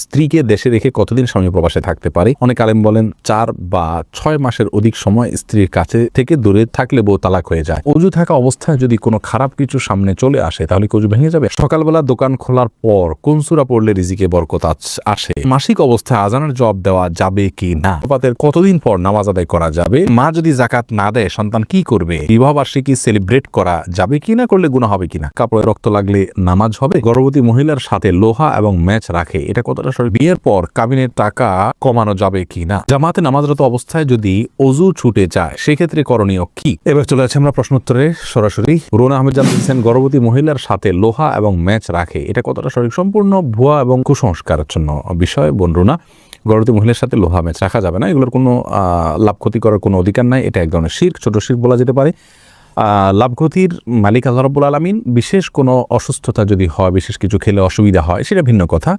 স্ত্রীকে দেশে রেখে কতদিন স্বামী প্রবাসে থাকতে পারে? অনেক আলেম বলেন 4 বা 6 মাসের অধিক সময় স্ত্রীর কাছে থেকে দূরে থাকলে বউ তালাক হয়ে যায়। অজু থাকা অবস্থায় যদি কোনো খারাপ কিছু সামনে চলে আসে তাহলে কি অজু ভেঙে যাবে? সকালবেলা দোকান খোলার পর কোন সূরা পড়লে রিজিকে বরকত আসে? মাসিক অবস্থায় আজানের জবাব দেওয়া যাবে কি না? কতদিন পর নামাজ আদায় করা যাবে? মা যদি যাকাত না দেয় সন্তান কি করবে? বিবাহ বার্ষিকী সেলিব্রেট করা যাবে কি না, করলে গুনাহ হবে কিনা? কাপড়ে রক্ত লাগলে নামাজ হবে? গর্ভবতী মহিলার সাথে লোহা এবং ম্যাচ রাখে, এটা কতটা সঠিক? বিয়ের পর কাবিনের টাকা কমানো যাবে কি না? জামাতে নামাজরত অবস্থায় যদি অজু ছুটে যায় সেক্ষেত্রে করণীয় কি? এবার চলে যাচ্ছে আমরা প্রশ্ন উত্তরে সরাসরি। রোনা আহমেদ জানতে চাইছেন গর্ভবতী মহিলার সাথে লোহা এবং ম্যাচ রাখে, এটা কতটা সঠিক? সম্পূর্ণ ভুয়া এবং কুসংস্কারাচ্ছন্ন বিষয় বোন রোনা। গর্ভবতী মহিলার সাথে লোহা ম্যাচ রাখা যাবে না, এগুলোর কোনো লাভ ক্ষতি করার কোনো অধিকার নাই। এটা এক ধরনের শিরক, ছোট শিরক বলা যেতে পারে। লাভ ক্ষতির মালিক আল্লাহ রাব্বুল আলামিন। বিশেষ কোনো অসুস্থতা যদি হয়, বিশেষ কিছু খেলে অসুবিধা হয়, সেটা ভিন্ন কথা।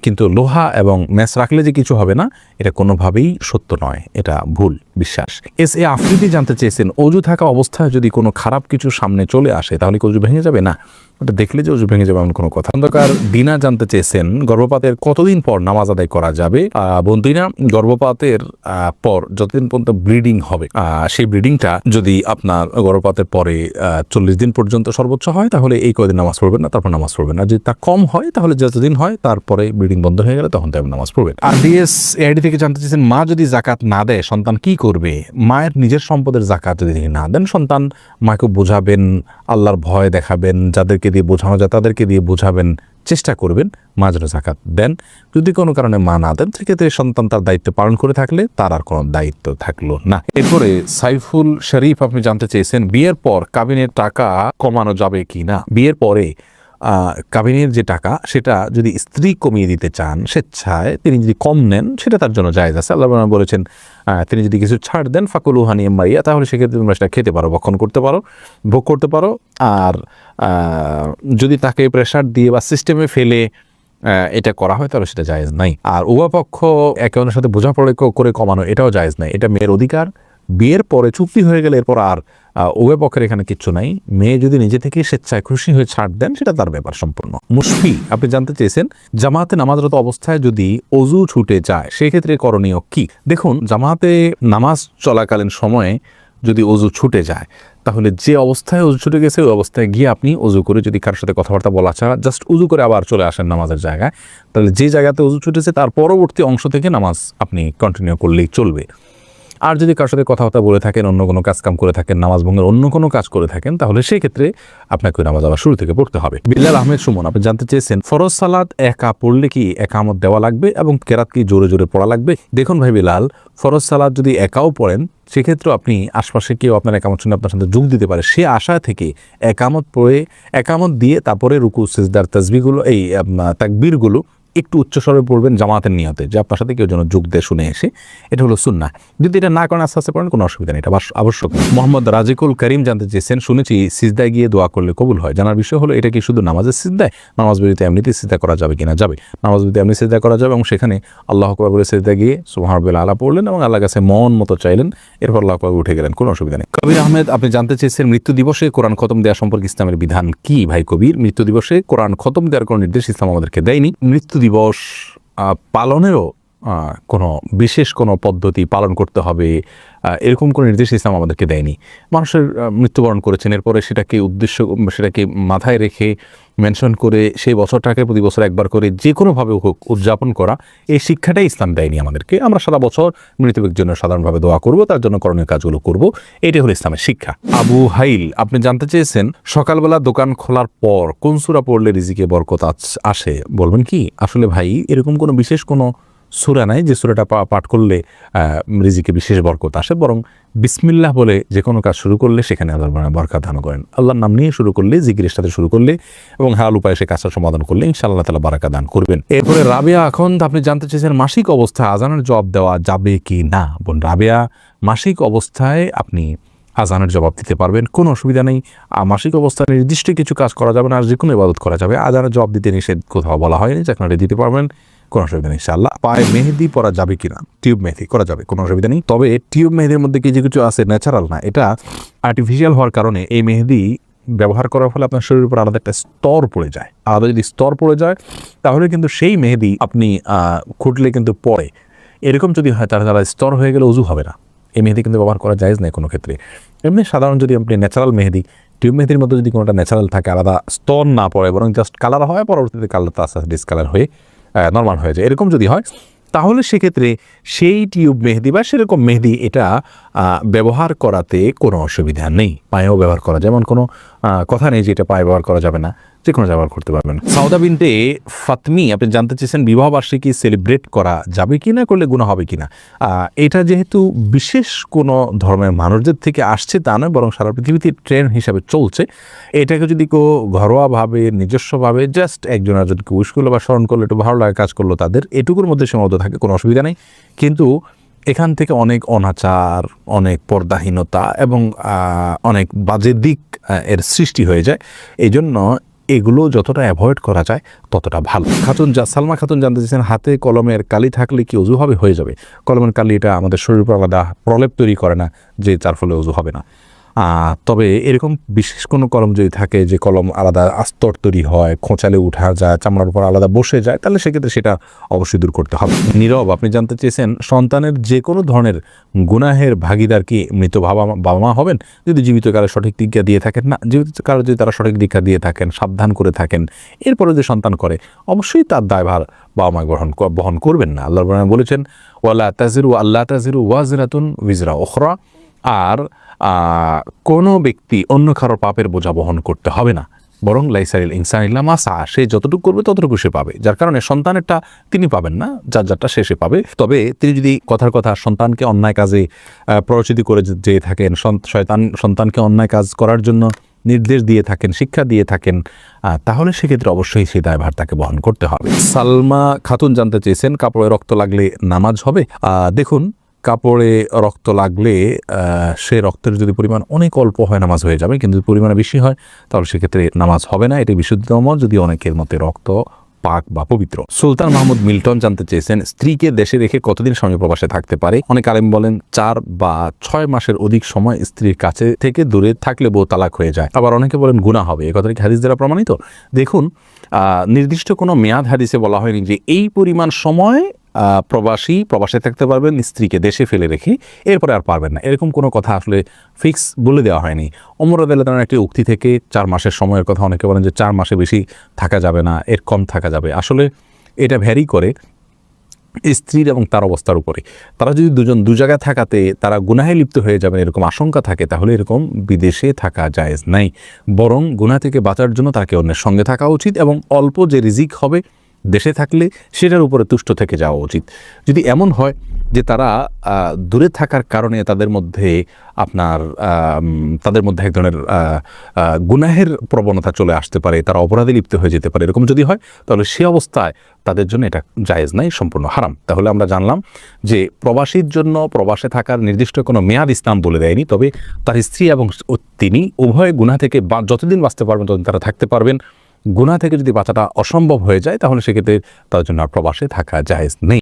কিন্তু লোহা এবং ম্যাচ রাখলে যে কিছু হবে না, এটা কোনোভাবেই সত্য নয়, এটা ভুল বিশ্বাস। এস.এ. আফ্রিদি জানতে চেয়েছেন অজু থাকা অবস্থায় যদি কোনো খারাপ কিছু সামনে চলে আসে তাহলে কি অজু ভেঙে যাবে? না, ওটা দেখলে যে অজু ভেঙে যাবে এমন কোনো কথা। অন্ধকার দিনা জানতে চেয়েছেন গর্ভপাতের কতদিন পর নামাজ আদায় করা যাবে? বন্দিনা, গর্ভপাতের পর যতদিন পর্যন্ত ব্লিডিং হবে, সেই ব্লিডিংটা যদি আপনার গর্ভপাতের পরে 40 দিন পর্যন্ত সর্বোচ্চ হয় তাহলে এই কয়দিন নামাজ পড়বেন না, তারপর নামাজ পড়বেন না। যদি তা কম হয় তাহলে যতদিন হয় তারপরে ব্লিডিং বন্ধ হয়ে গেলে তখন তাই নামাজ পড়বেন। আর ডিএস এআইডি থেকে জানতে চেয়েছেন মা যদি যাকাত না দেয় সন্তান কি করবে? মায়ের নিজের সম্পদের যাকাত যদি না দেন, সন্তান মাকে বোঝাবেন, আল্লাহর ভয় দেখাবেন, যাদেরকে দিয়ে বোঝানো যায় তাদেরকে দিয়ে বোঝাবেন, চেষ্টা করবেন মা যেন যাকাত দেন। যদি কোনো কারণে মা না দেন সেক্ষেত্রে সন্তান তার দায়িত্ব পালন করে থাকলে তার আর কোনো দায়িত্ব থাকলো না। এরপরে সাইফুল শরীফ আপনি জানতে চেয়েছেন বিয়ের পর কাবিনের টাকা কমানো যাবে কি না? বিয়ের পরে কাবিনের যে টাকা সেটা যদি স্ত্রী কমিয়ে দিতে চান স্বেচ্ছায়, তিনি যদি কম নেন সেটা তার জন্য জায়েজ আছে। আল্লাহ বলেছেন তিনি যদি কিছু ছাড় দেন ফাকুলু হানিয়াম মারিয়া, তাহলে সেক্ষেত্রে তোমরা সেটা খেতে পারো, ভক্ষণ করতে পারো, ভোগ করতে পারো। আর যদি তাকে প্রেশার দিয়ে বা সিস্টেমে ফেলে এটা করা হয় তাহলে সেটা জায়েজ নাই। আর উভয় পক্ষ একে অন্যের সাথে বোঝাপড়া করে কমানো, এটাও জায়েজ নাই, এটা মেয়ের অধিকার। বিয়ের পরে চুক্তি হয়ে গেলে এরপর আর উভয় পক্ষের এখানে কিচ্ছু নাই। মেয়ে যদি নিজে থেকে স্বেচ্ছায় খুশি হয়ে ছাড় দেন সেটা তার ব্যাপার সম্পূর্ণ। মুশফি আপনি জানতে চেয়েছেন জামাতে নামাজরত অবস্থায় যদি অজু ছুটে যায় সেক্ষেত্রে করণীয় কি? দেখুন, জামাতে নামাজ চলাকালীন সময়ে যদি অজু ছুটে যায় তাহলে যে অবস্থায় অজু ছুটে গেছে ওই অবস্থায় গিয়ে আপনি অজু করে, যদি কারোর সাথে কথাবার্তা বলা ছাড়া জাস্ট অজু করে আবার চলে আসেন নামাজের জায়গায়, তাহলে যে জায়গাতে অজু ছুটেছে তার পরবর্তী অংশ থেকে নামাজ আপনি কন্টিনিউ করলেই চলবে। আর যদি কারোর সাথে কথাবার্তা বলে থাকেন, অন্য কোনো কাজকাম করে থাকেন, নামাজ ভঙ্গের অন্য কোনো কাজ করে থাকেন, তাহলে সেই ক্ষেত্রে আপনাকে নামাজ আবার শুরু থেকে পড়তে হবে। বিল্লাল আহমেদ সুমন আপনি জানতে চেয়েছেন ফরজ সালাত একা পড়লে কি একামত দেওয়া লাগবে এবং কেরাত কি জোরে জোরে পড়া লাগবে? দেখুন ভাই বিলাল, ফরজ সালাত যদি একাও পড়েন সেক্ষেত্রে আপনি আশপাশে কেউ আপনার একামত শুনে আপনার সাথে যোগ দিতে পারে, সে আশা থেকে একামত পড়ে, একামত দিয়ে তারপরে রুকু সিজদার তাসবিহগুলো, এই তাকবীরগুলো একটু উচ্চস্বরে পড়বেন জামাতের নিয়তে, যে আপনার সাথে কেউ যেন যোগ দিয়ে শুনে এসে। এটা হলো সুন্নাহ। যদি এটা না করেন আস্তে আস্তে পড়েন, কোনো অসুবিধা নেই, এটা আবশ্যক। মোহাম্মদ রাজিকুল করিম জানতে চেয়েছেন শুনেছি সিজদায় গিয়ে দোয়া করলে কবুল হয়। জানার বিষয় হলো এটা কি শুধু নামাজের সিজদায়? নামাজ বিরতি এমনিতে সিজদা করা যাবে কিনা? যাবে। নামাজ বিরতি এমনি সিজদা করা যাবে এবং সেখানে আল্লাহু আকবার বলে সিজদায় গিয়ে সুবহান রাব্বিল আলা পড়লেন এবং আল্লাহর কাছে মন মতো চাইলেন, এরপর আল্লাহু আকবার উঠে গেলেন, কোনো অসুবিধা নেই। কবির আহমেদ আপনি জানতে চেয়েছেন মৃত্যু দিবসে কোরআন খতম দেওয়া সম্পর্কে ইসলামের বিধান কি? ভাই কবির, মৃত্যু দিবসে কোরআন খতম দেওয়ার কোনো নির্দেশ ইসলাম আমাদেরকে দেয়নি। মৃত্যু দিবস পালনেরও কোনো বিশেষ কোনো পদ্ধতি পালন করতে হবে এরকম কোনো নির্দেশ ইসলাম আমাদেরকে দেয়নি। মানুষের মৃত্যুবরণ করেছেন, এরপরে সেটাকে মাথায় রেখে মেনশন করে সেই বছরটাকে প্রতি বছর একবার করে যে কোনোভাবে হোক উদযাপন করা, এই শিক্ষাটাই ইসলাম দেয়নি আমাদেরকে। আমরা সারা বছর মৃত ব্যক্তির জন্য সাধারণভাবে দোয়া করব, তার জন্য করণীয় কাজগুলো করব, এটাই হলো ইসলামের শিক্ষা। আবু হাইল আপনি জানতে চেয়েছেন সকালবেলা দোকান খোলার পর কোন সূরা পড়লে রিজিকে বরকত আসে, বলবেন কি? আসলে ভাই এরকম কোনো বিশেষ কোনো সূরা নাই যে সূরাটা পাঠ করলে রিজিকে বিশেষ বরকত আসে, বরং বিসমিল্লাহ বলে যে কোনো কাজ শুরু করলে সেখানে আল্লাহ বরকত দান করেন। আল্লাহর নাম নিয়ে শুরু করলে, জিকিরের সাথে শুরু করলে এবং হালাল উপায়ে সে কাজটা সমাধান করলে ইনশাআল্লাহ তাআলা বারাকা দান করবেন। এরপরে রাবেয়া আখন্দ আপনি জানতে চেয়েছেন মাসিক অবস্থায় আজানের জবাব দেওয়া যাবে কি না? বোন রাবেয়া, মাসিক অবস্থায় আপনি আজানের জবাব দিতে পারবেন, কোনো অসুবিধা নেই। মাসিক অবস্থায় নির্দিষ্ট কিছু কাজ করা যাবে না, আর যে কোনো ইবাদত করা যাবে। আজানের জবাব দিতে নিষেধ কোথাও বলা হয়নি, যে আপনারা দিতে পারবেন, কোনো অসুবিধা নেই ইনশাআল্লাহ। পায়ে মেহেদি পরা যাবে কিনা? টিউব মেহেদি করা যাবে, কোনো অসুবিধা নেই। তবে টিউব মেহেদির মধ্যে কিছু কিছু আছে ন্যাচারাল না, এটা আর্টিফিশিয়াল হওয়ার কারণে এই মেহেদি ব্যবহার করার ফলে আপনার শরীরের উপর আলাদা একটা স্তর পড়ে যায়। আলাদা যদি স্তর পড়ে যায় তাহলে কিন্তু সেই মেহেদি আপনি খুঁটলে কিন্তু পড়ে, এরকম যদি হয় তাহলে তারা স্তর হয়ে গেলে উজু হবে না। এই মেহেদি কিন্তু ব্যবহার করা জায়েজ নাই কোনো ক্ষেত্রে। এমনি সাধারণ যদি আপনি ন্যাচারাল মেহেদি, টিউব মেহেদির মধ্যে যদি কোনোটা ন্যাচারাল থাকে, আলাদা স্তর না পড়ে, বরং জাস্ট কালার হয়, পরবর্তীতে কালারটা আস্তে আস্তে ডিসকালার হয়ে নর্মাল হয়ে যায়, এরকম যদি হয় তাহলে সেক্ষেত্রে সেই টিউব মেহেদি বা সেরকম মেহেদি এটা ব্যবহার করাতে কোনো অসুবিধা নেই। পায়েও ব্যবহার করা, যেমন কোনো কথা নেই যে এটা পায়ে ব্যবহার করা যাবে না, যে কোনো ব্যবহার করতে পারবেন। সাউদা বিনতে ফাতমি আপনি জানতে চেয়েছেন বিবাহ বার্ষিকী সেলিব্রেট করা যাবে কি না, করলে গুনাহ হবে কি না। এটা যেহেতু বিশেষ কোনো ধর্মের মানুষদের থেকে আসছে তা নয়, বরং সারা পৃথিবীতে ট্রেন্ড হিসাবে চলছে। এটাকে যদি কেউ ঘরোয়াভাবে নিজস্বভাবে জাস্ট একজনের যদি উইশ করলো বা স্মরণ করলো, একটু ভালো লাগে কাজ করলো, তাদের এটুকুর মধ্যে সীমাবদ্ধ থাকে, কোনো অসুবিধা নেই। কিন্তু এখান থেকে অনেক অনাচার, অনেক পর্দাহীনতা এবং অনেক বাজে দিক এর সৃষ্টি হয়ে যায়। এই জন্য এগুলো যতটা অ্যাভয়েড করা যায় ততটা ভালো। সালমা খাতুন জানতে চেয়েছেন হাতে কলমের কালি থাকলে কি ওযু হবে? হয়ে যাবে। কলমের কালি এটা আমাদের শরীরের উপর আলাদা প্রলেপ তৈরি করে না যে যার ফলে ওযু হবে না। তবে এরকম বিশেষ কোনো কলম যদি থাকে যে কলম আলাদা আস্তর তৈরি হয়, খোঁচালে উঠা যায়, চামড়ার উপর আলাদা বসে যায়, তাহলে সেক্ষেত্রে সেটা অবশ্যই দূর করতে হবে। নীরব আপনি জানতে চেয়েছেন সন্তানের যে কোনো ধরনের গুনাহের ভাগিদার কি মৃত বাবা মা হবেন যদি জীবিত কারো সঠিক দীক্ষা দিয়ে থাকেন? না, জীবিত কারো যদি তারা সঠিক দীক্ষা দিয়ে থাকেন, সাবধান করে থাকেন, এরপরে যে সন্তান করে অবশ্যই তার দায়ভার বাবা মা বহন করবেন না। আল্লাহ বলেছেন ওয়ালা তাজিরু আল্লাহ তাজিরু ওয়াজিরাতুন উইজরা উখরা, আর কোনো ব্যক্তি অন্য কারো পাপের বোঝা বহন করতে হবে না, বরং লাইসাইল ইনসান ইল্লা মা সা, সে যতটুকু করবে ততটুকু সে পাবে। যার কারণে সন্তানেরটা তিনি পাবেন না, যারটা সে পাবে। তবে তিনি যদি কথার কথা সন্তানকে অন্যায় কাজে প্ররোচিত করে যেয়ে থাকেন, শয়তান সন্তানকে অন্যায় কাজ করার জন্য নির্দেশ দিয়ে থাকেন, শিক্ষা দিয়ে থাকেন, তাহলে সেক্ষেত্রে অবশ্যই সেই দায়ভার তাকে বহন করতে হবে। সালমা খাতুন জানতে চেয়েছেন কাপড়ে রক্ত লাগলে নামাজ হবে? দেখুন, কাপড়ে রক্ত লাগলে সে রক্তের যদি পরিমাণ অনেক অল্প হয় নামাজ হয়ে যাবে, কিন্তু যদি পরিমাণে বেশি হয় তাহলে সেক্ষেত্রে নামাজ হবে না। এটি বিশুদ্ধতম মত যদি অনেকের মতে রক্ত পাক বা পবিত্র। সুলতান মাহমুদ মিল্টন জানতে চেয়েছেন স্ত্রীকে দেশে রেখে কতদিন স্বামী প্রবাসে থাকতে পারে? অনেক আলেম বলেন 4 বা 6 মাসের অধিক সময় স্ত্রীর কাছে থেকে দূরে থাকলে বউ তালাক হয়ে যায়। আবার অনেকে বলেন গুনাহ হবে। এই কথাটি হাদিস দ্বারা প্রমাণিত? দেখুন, নির্দিষ্ট কোনো মেয়াদ হাদিসে বলা হয়নি যে এই পরিমাণ সময় প্রবাসে থাকতে পারবেন স্ত্রীকে দেশে ফেলে রেখে, এরপরে আর পারবেন না, এরকম কোনো কথা আসলে ফিক্স বলে দেওয়া হয়নি। ওমর রাদিয়াল্লাহু তাআলার একটি উক্তি থেকে 4 মাসের সময়ের কথা অনেকে বলেন যে 4 মাসে বেশি থাকা যাবে না, এর কম থাকা যাবে। আসলে এটা ভ্যারি করে স্ত্রীর এবং তার অবস্থার উপরে। তারা যদি দু জায়গায় থাকাতে তারা গুনাহে লিপ্ত হয়ে যাবেন এরকম আশঙ্কা থাকে, তাহলে এরকম বিদেশে থাকা জায়েজ নাই, বরং গুনাহ থেকে বাঁচার জন্য তাকে অন্যের সঙ্গে থাকা উচিত এবং অল্প যে রিজিক হবে দেশে থাকলে সেটার উপরে তুষ্ট থেকে যাওয়া উচিত। যদি এমন হয় যে তারা দূরে থাকার কারণে তাদের মধ্যে এক ধরনের গুনাহের প্রবণতা চলে আসতে পারে, তারা অপরাধে লিপ্ত হয়ে যেতে পারে, এরকম যদি হয় তাহলে সে অবস্থায় তাদের জন্য এটা জায়েজ নাই, সম্পূর্ণ হারাম। তাহলে আমরা জানলাম যে প্রবাসীর জন্য প্রবাসে থাকার নির্দিষ্ট কোনো মেয়াদ ইসলাম বলে দেয়নি, তবে তার স্ত্রী এবং তিনি উভয় গুনাহ থেকে যতদিন বাঁচতে পারবেন ততদিন তারা থাকতে পারবেন। গুনাহ থেকে যদি বাঁচাটা অসম্ভব হয়ে যায় তাহলে সেক্ষেত্রে তার জন্য আর প্রবাসে থাকা জায়েজ নেই।